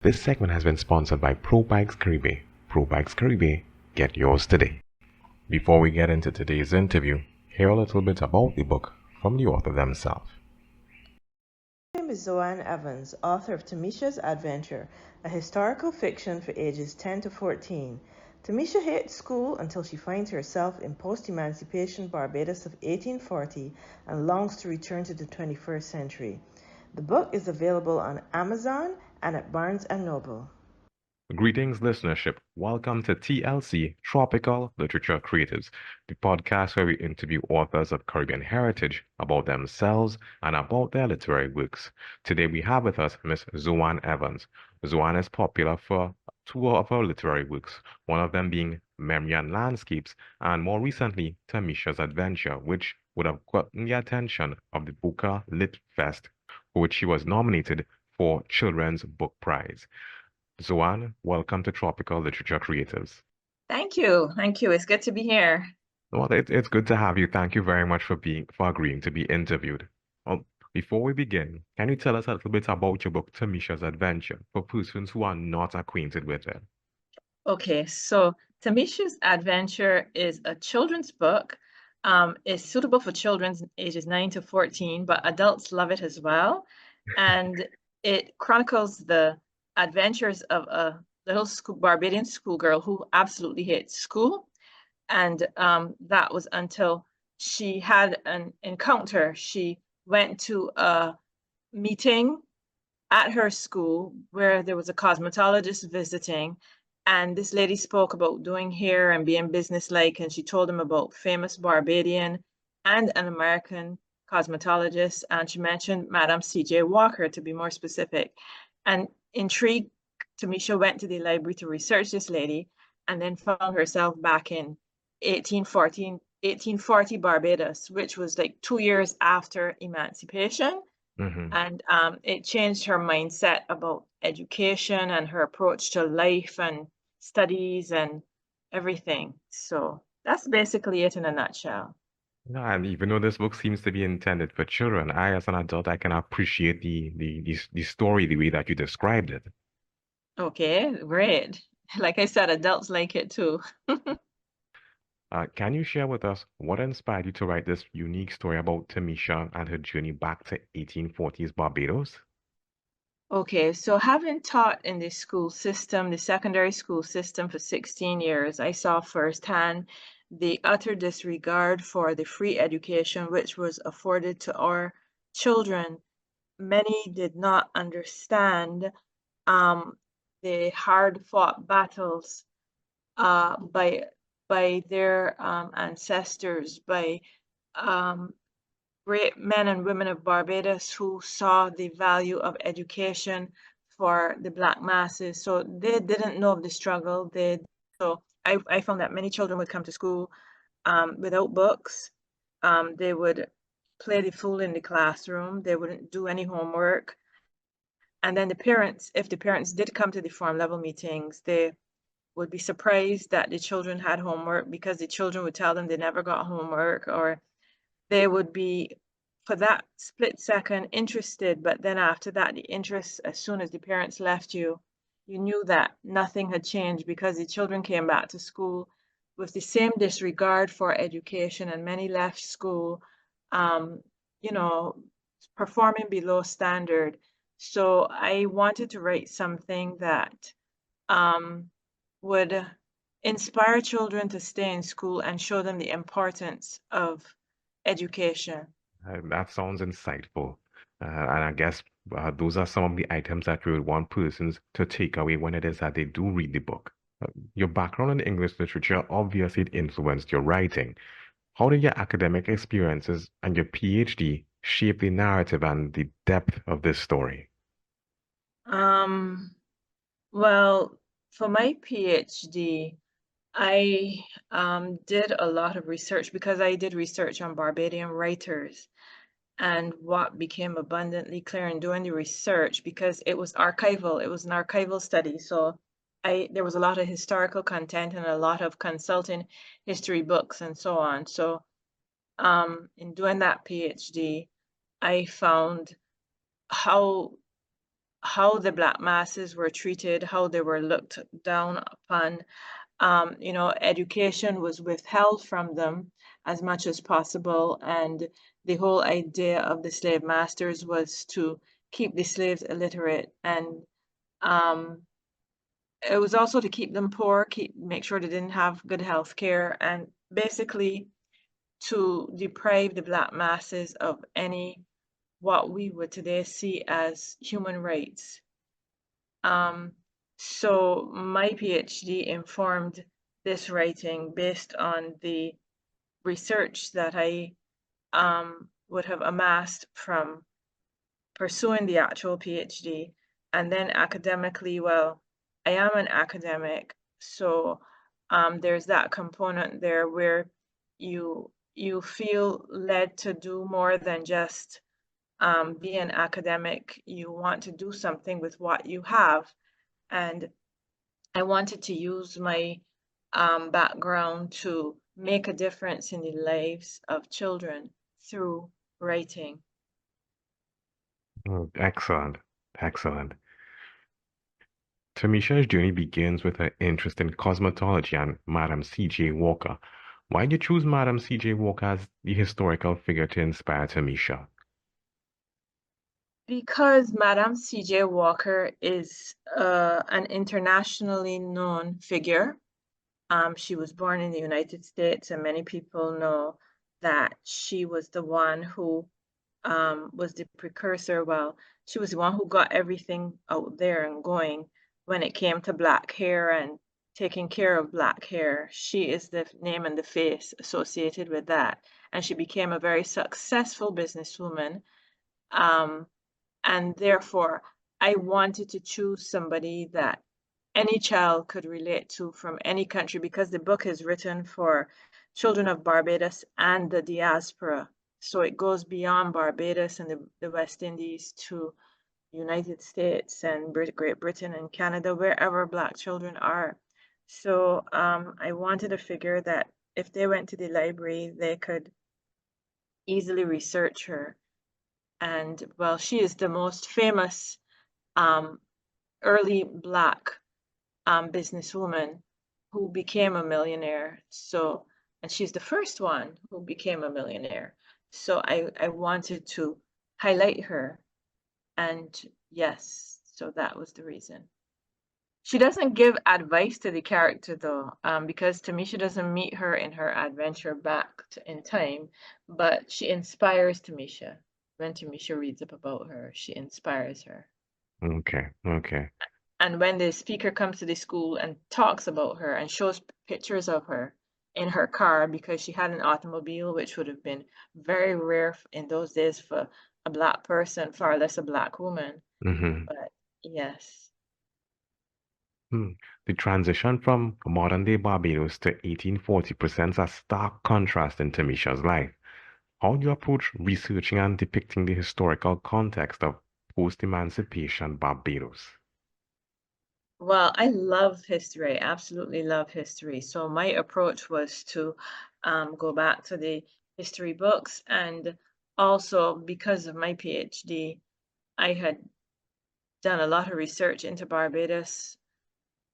This segment has been sponsored by Pro Bikes Caribe. Pro Bikes Caribe, get yours today. Before we get into today's interview, hear a little bit about the book from the author themselves. My name is Zoann Evans, author of Tamisha's Adventure, a historical fiction for ages 10 to 14. Tamisha hates school until she finds herself in post-emancipation Barbados of 1840 and longs to return to the 21st century. The book is available on Amazon and at Barnes & Noble. Greetings, listenership. Welcome to TLC Tropical Literature Creatives, the podcast where we interview authors of Caribbean heritage about themselves and about their literary works. Today we have with us Miss Zoann Evans. Zoann is popular for two of her literary works, one of them being Memory and Landscapes, and more recently, Tamisha's Adventure, which would have gotten the attention of the Booker Lit Fest, for which she was nominated for Children's Book Prize. Zoann, welcome to Tropical Literature Creatives. Thank you. Thank you. It's good to be here. Well, it's good to have you. Thank you very much for agreeing to be interviewed. Well, before we begin, can you tell us a little bit about your book, Tamisha's Adventure, for persons who are not acquainted with it? Okay, so Tamisha's Adventure is a children's book. It's suitable for children ages 9 to 14, but adults love it as well. And it chronicles the adventures of a little Barbadian schoolgirl who absolutely hates school. And that was until she had an encounter. She went to a meeting at her school where there was a cosmetologist visiting, and this lady spoke about doing hair and being businesslike, and she told him about famous Barbadian and an American cosmetologist, and she mentioned Madame C.J. Walker, to be more specific. And intrigued, Tamisha went to the library to research this lady, and then found herself back in 1840 Barbados, which was like 2 years after emancipation. Mm-hmm. And it changed her mindset about education and her approach to life and studies and everything. So that's basically it in a nutshell. Yeah, and even though this book seems to be intended for children, I, as an adult, I can appreciate the story, the way that you described it. Okay, great. Like I said, adults like it too. Can you share with us what inspired you to write this unique story about Tamisha and her journey back to 1840s Barbados? Okay, so having taught in the school system, the secondary school system for 16 years, I saw firsthand the utter disregard for the free education which was afforded to our children. Many did not understand the hard-fought battles by their ancestors, by great men and women of Barbados who saw the value of education for the Black masses. So they didn't know of the struggle. I found that many children would come to school without books. They would play the fool in the classroom. They wouldn't do any homework. And then the parents, if the parents did come to the farm level meetings, they would be surprised that the children had homework because the children would tell them they never got homework, or they would be, for that split second, interested, but then after that, the interest, as soon as the parents left you, you knew that nothing had changed because the children came back to school with the same disregard for education, and many left school, you know, performing below standard. So I wanted to write something that would inspire children to stay in school and show them the importance of education. That sounds insightful. And I guess those are some of the items that you would want persons to take away when it is that they do read the book. Your background in English literature obviously influenced your writing. How did your academic experiences and your PhD shape the narrative and the depth of this story? Um, well, for my PhD, I did a lot of research because I did research on Barbadian writers. And what became abundantly clear in doing the research, because it was archival, it was an archival study. So there was a lot of historical content and a lot of consulting history books and so on. So in doing that PhD, I found how how the Black masses were treated, how they were looked down upon. Education was withheld from them as much as possible, and the whole idea of the slave masters was to keep the slaves illiterate, and um, it was also to keep them poor, make sure they didn't have good health care, and basically to deprive the Black masses of any what we would today see as human rights. Um, so my PhD informed this writing based on the research that I would have amassed from pursuing the actual PhD. And then academically, well, I am an academic, so there's that component there where you feel led to do more than just be an academic. You want to do something with what you have. And I wanted to use my background to make a difference in the lives of children through writing. Oh, excellent. Excellent. Tamisha's journey begins with her interest in cosmetology and Madam C.J. Walker. Why did you choose Madam C.J. Walker as the historical figure to inspire Tamisha? Because Madame C.J. Walker is an internationally known figure. She was born in the United States, and many people know that she was the one who was the precursor. Well, she was the one who got everything out there and going when it came to Black hair and taking care of Black hair. She is the name and the face associated with that. And she became a very successful businesswoman. Um, and therefore, I wanted to choose somebody that any child could relate to from any country, because the book is written for children of Barbados and the diaspora. So it goes beyond Barbados and the West Indies to United States and Great Britain and Canada, wherever Black children are. So I wanted a figure that if they went to the library, they could easily research her. And well, she is the most famous um, early Black businesswoman who became a millionaire. So, and she's the first one who became a millionaire. So I wanted to highlight her. And yes, so that was the reason. She doesn't give advice to the character though, because Tamisha doesn't meet her in her adventure back in time, but she inspires Tamisha. When Tamisha reads up about her, she inspires her. Okay, okay. And when the speaker comes to the school and talks about her and shows pictures of her in her car, because she had an automobile, which would have been very rare in those days for a Black person, far less a Black woman. Mm-hmm. But yes. Hmm. The transition from modern-day Barbados to 1840 presents a stark contrast in Tamisha's life. How do you approach researching and depicting the historical context of post-emancipation Barbados? Well, I love history. I absolutely love history. So my approach was to go back to the history books, and also because of my PhD, I had done a lot of research into Barbados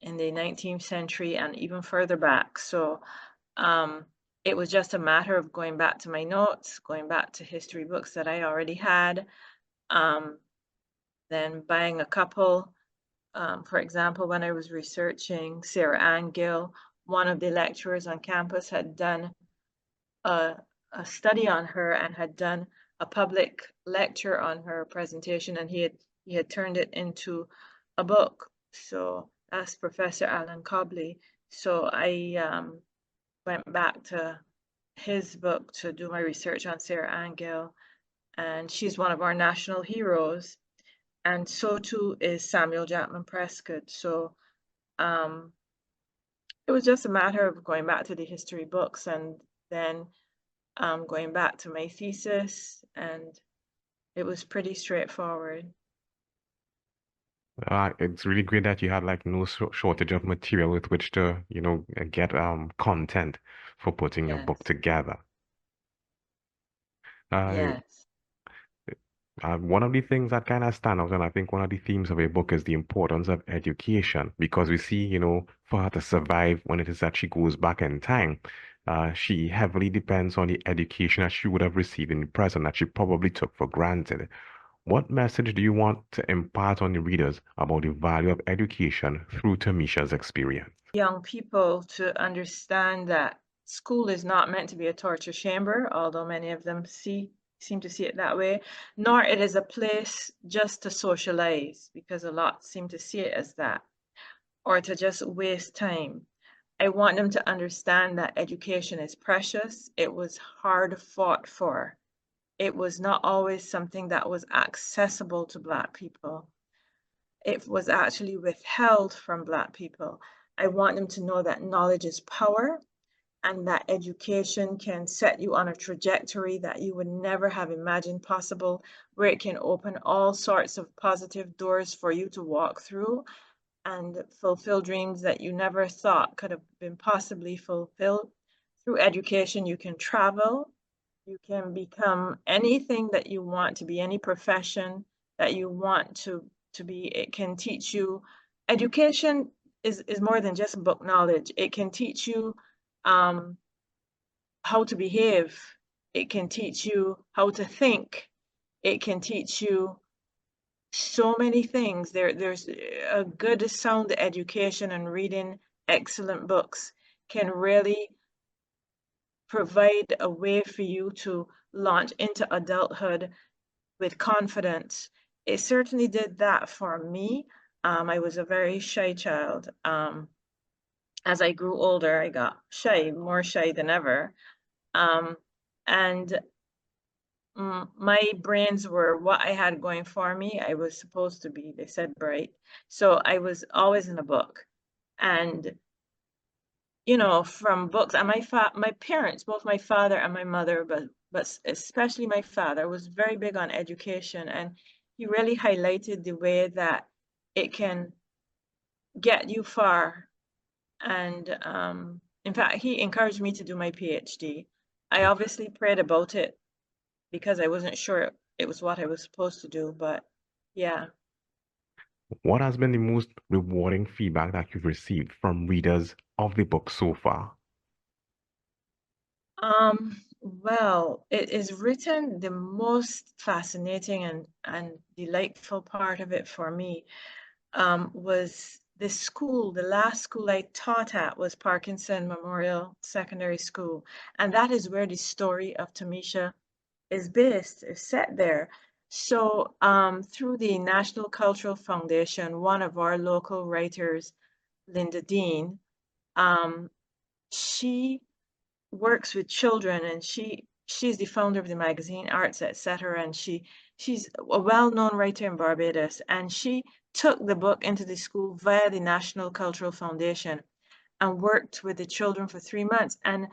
in the 19th century and even further back. So um, it was just a matter of going back to my notes, going back to history books that I already had, um, then buying a couple. For example, when I was researching Sarah Ann Gill, one of the lecturers on campus had done a, a study on her and had done a public lecture on her presentation, and he had turned it into a book. So that's Professor Alan Cobley. So I went back to his book to do my research on Sarah Ann Gill, and she's one of our national heroes. And so too is Samuel Jackman Prescott. So um, it was just a matter of going back to the history books and then going back to my thesis, and it was pretty straightforward. It's really great that you had like no shortage of material with which to, get content for putting your book Yes, together. Uh, yes. One of the things that kind of stand out, and I think one of the themes of a book is the importance of education, because we see, for her to survive when it is that she goes back in time, she heavily depends on the education that she would have received in the present that she probably took for granted. What message do you want to impart on the readers about the value of education through Tamisha's experience? Young people to understand that school is not meant to be a torture chamber, although many of them seem to see it that way, nor it is a place just to socialize, because a lot seem to see it as that, or to just waste time. I want them to understand that education is precious. It was hard fought for. It was not always something that was accessible to Black people. It was actually withheld from Black people. I want them to know that knowledge is power and that education can set you on a trajectory that you would never have imagined possible, where it can open all sorts of positive doors for you to walk through and fulfill dreams that you never thought could have been possibly fulfilled. Through education, you can travel, you can become anything that you want to be, any profession that you want to be. It can teach you. Education is more than just book knowledge. It can teach you um, how to behave. It can teach you how to think. It can teach you so many things. There's a good sound education, and reading excellent books can really provide a way for you to launch into adulthood with confidence. It certainly did that for me. I was a very shy child. As I grew older, I got shy, more shy than ever. Um, and my brains were what I had going for me. I was supposed to be, they said, bright. So I was always in a book. And from books, and my parents, both my father and my mother, but especially my father, was very big on education, and he really highlighted the way that it can get you far. And in fact, he encouraged me to do my PhD. I obviously prayed about it because I wasn't sure it was what I was supposed to do, but yeah. What has been the most rewarding feedback that you've received from readers of the book so far? Well, it is written, the most fascinating and delightful part of it for me was the school. The last school I taught at was Parkinson Memorial Secondary School. And that is where the story of Tamisha is based, is set there. So through the National Cultural Foundation, one of our local writers, Linda Dean, um, she works with children, and she's the founder of the magazine Arts Etc. And she's a well-known writer in Barbados, and she took the book into the school via the National Cultural Foundation and worked with the children for 3 months. And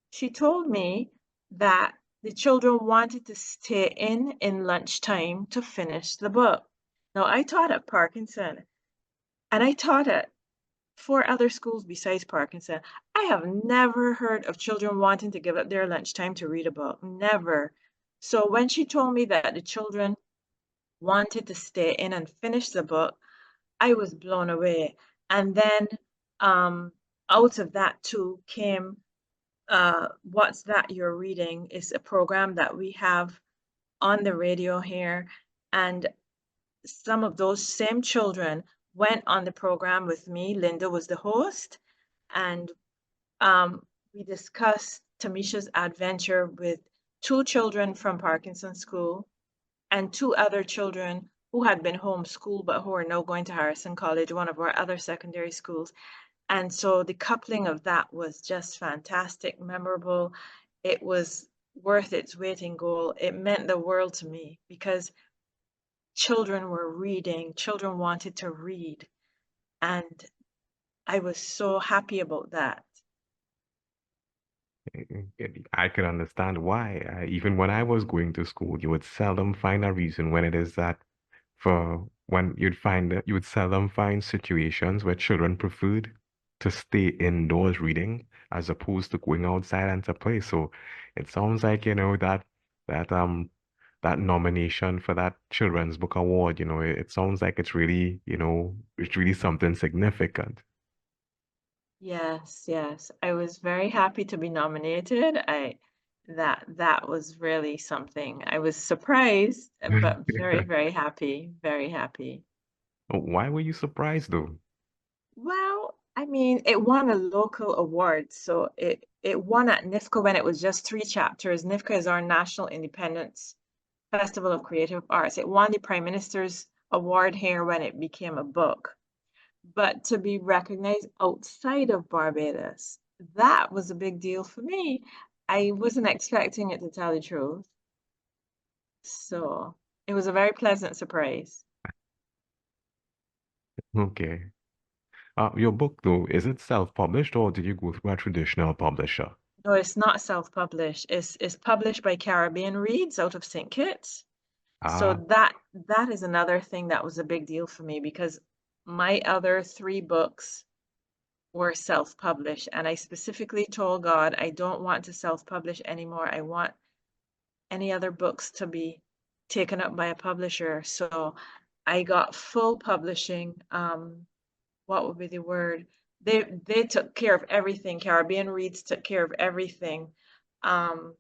she told me that the children wanted to stay in lunchtime to finish the book. Now, I taught at Parkinson, and I taught at 4 other schools besides Parkinson. I have never heard of children wanting to give up their lunchtime to read a book. Never. So when she told me that the children wanted to stay in and finish the book, I was blown away. And then um, out of that too came What's That You're Reading is a program that we have on the radio here. And some of those same children went on the program with me. Linda was the host, and we discussed Tamisha's adventure with 2 children from Parkinson School and 2 other children who had been homeschooled but who are now going to Harrison College, one of our other secondary schools. And so the coupling of that was just fantastic, memorable. It was worth its weight in gold. It meant the world to me because children were reading, children wanted to read, and I was so happy about that. I can understand why. Even when I was going to school, you would seldom find a reason when it is that for when you'd find that you would seldom find situations where children preferred to stay indoors reading as opposed to going outside and to play. So it sounds like, that that nomination for that Children's Book Award. It sounds like it's really, it's really something significant. Yes, yes. I was very happy to be nominated. That was really something. I was surprised, but very, very happy, very happy. Why were you surprised though? Well, I mean, it won a local award, so it won at NIFCA when it was just 3 chapters. NIFCA is our National Independence Festival of Creative Arts. It won the Prime Minister's award here when it became a book. But to be recognized outside of Barbados, that was a big deal for me. I wasn't expecting it, to tell the truth. So it was a very pleasant surprise. Okay. Your book though, is it self-published or did you go through a traditional publisher? No, it's not self-published. It's published by Caribbean Reads out of St. Kitts. So Ah, that is another thing that was a big deal for me because my other 3 books were self-published, and I specifically told God I don't want to self-publish anymore. I want any other books to be taken up by a publisher. So I got full publishing. What would be the word? They took care of everything. Caribbean Reads took care of everything. Um,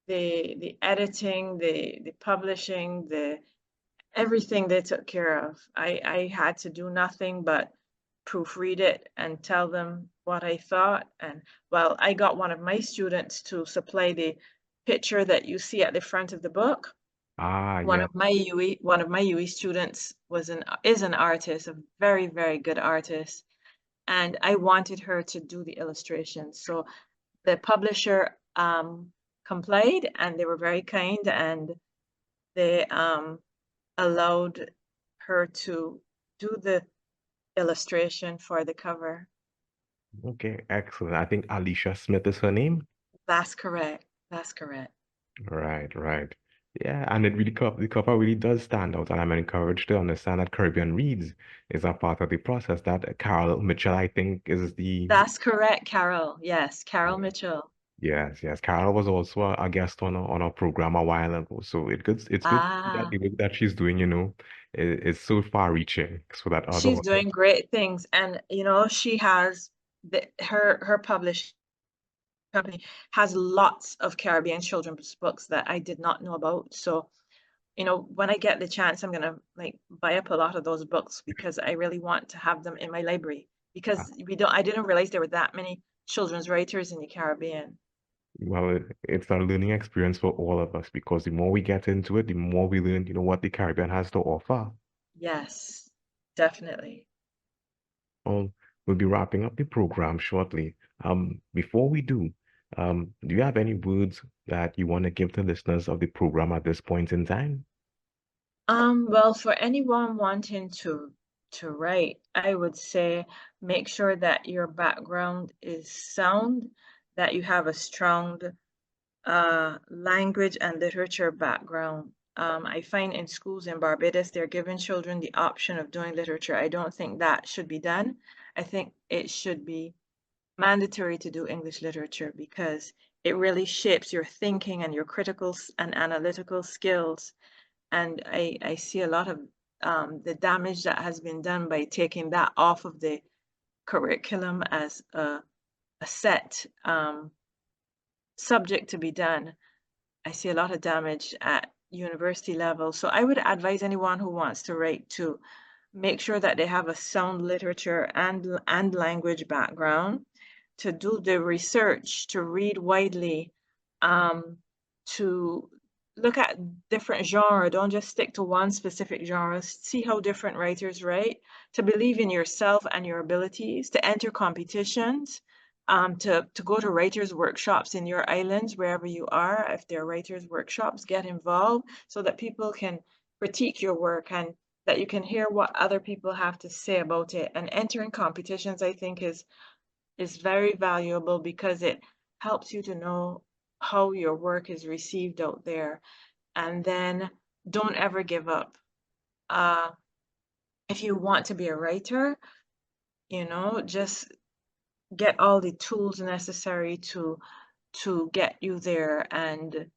the editing, the publishing, the everything they took care of. I had to do nothing but proofread it and tell them what I thought. And well, I got one of my students to supply the picture that you see at the front of the book. One yeah. of my UE students is an artist, a very, very good artist, and I wanted her to do the illustrations. So the publisher complied, and they were very kind, and they allowed her to do the illustration for the cover. Okay, excellent. I think Alicia Smith is her name. That's correct. That's correct. Right, right. Yeah, and the cover really does stand out, and I'm encouraged to understand that Caribbean Reads is a part of the process. That Carol Mitchell, I think, is the That's correct, Carol. Yes, Carol Mitchell. yes, yes. Carol was also a guest on our program a while ago, so it's good that Ah, the work that she's doing, is so far-reaching, so that other she's authors. doing great things, and she has her publishing company has lots of Caribbean children's books that I did not know about. So, when I get the chance, I'm gonna like buy up a lot of those books because I really want to have them in my library because I didn't realize there were that many children's writers in the Caribbean. Well, it's a learning experience for all of us because the more we get into it, the more we learn, what the Caribbean has to offer. Yes, definitely. Well, we'll be wrapping up the program shortly. Before we do, do you have any words that you want to give to listeners of the program at this point in time? Well, for anyone wanting to write, I would say make sure that your background is sound, that you have a strong language and literature background. I find in schools in Barbados, they're giving children the option of doing literature. I don't think that should be done. I think it should be mandatory to do English literature because it really shapes your thinking and your critical and analytical skills. And I see a lot of the damage that has been done by taking that off of the curriculum as a set subject to be done. I see a lot of damage at university level. So I would advise anyone who wants to write to make sure that they have a sound literature and language background, to do the research, to read widely, um, to look at different genre. Don't just stick to one specific genre. See how different writers write, to believe in yourself and your abilities, to enter competitions, to go to writers' workshops in your islands, wherever you are. If there are writers' workshops, get involved so that people can critique your work and that you can hear what other people have to say about it. And entering competitions, I think, is very valuable because it helps you to know how your work is received out there. And then don't ever give up. Uh, if you want to be a writer, just get all the tools necessary to get you there and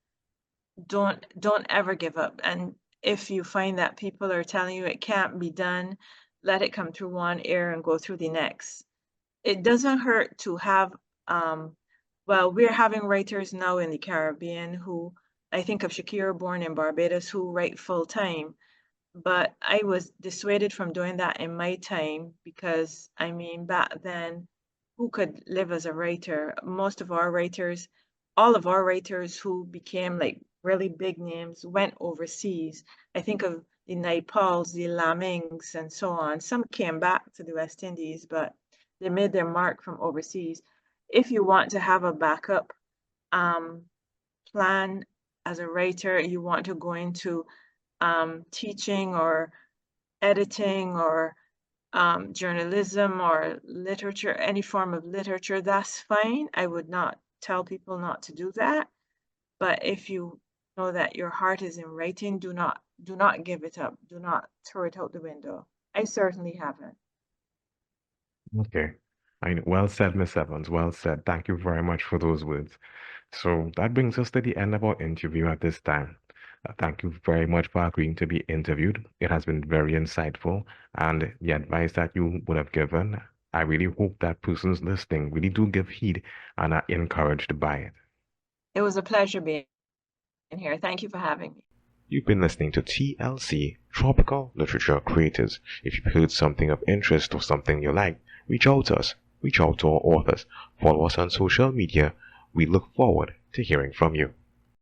don't ever give up. And if you find that people are telling you it can't be done, let it come through one ear and go through the next. It doesn't hurt to have, well, we're having writers now in the Caribbean who, I think of Shakira, born in Barbados, who write full time. But I was dissuaded from doing that in my time because, I mean, back then, who could live as a writer? Most of our writers, all of our writers who became like really big names went overseas. I think of the Naipals, the Lamings, and so on. Some came back to the West Indies, but they made their mark from overseas. If you want to have a backup um, plan as a writer, you want to go into teaching or editing or journalism or literature, any form of literature, that's fine. I would not tell people not to do that. But if you know that your heart is in writing, do not give it up. Do not throw it out the window. I certainly haven't. Okay. Well said, Miss Evans. Well said. Thank you very much for those words. So that brings us to the end of our interview at this time. Thank you very much for agreeing to be interviewed. It has been very insightful, and the advice that you would have given, I really hope that persons listening really do give heed and are encouraged by it. It was a pleasure being here. Thank you for having me. You've been listening to TLC, Tropical Literature Creators. If you've heard something of interest or something you like, reach out to us. Reach out to our authors. Follow us on social media. We look forward to hearing from you.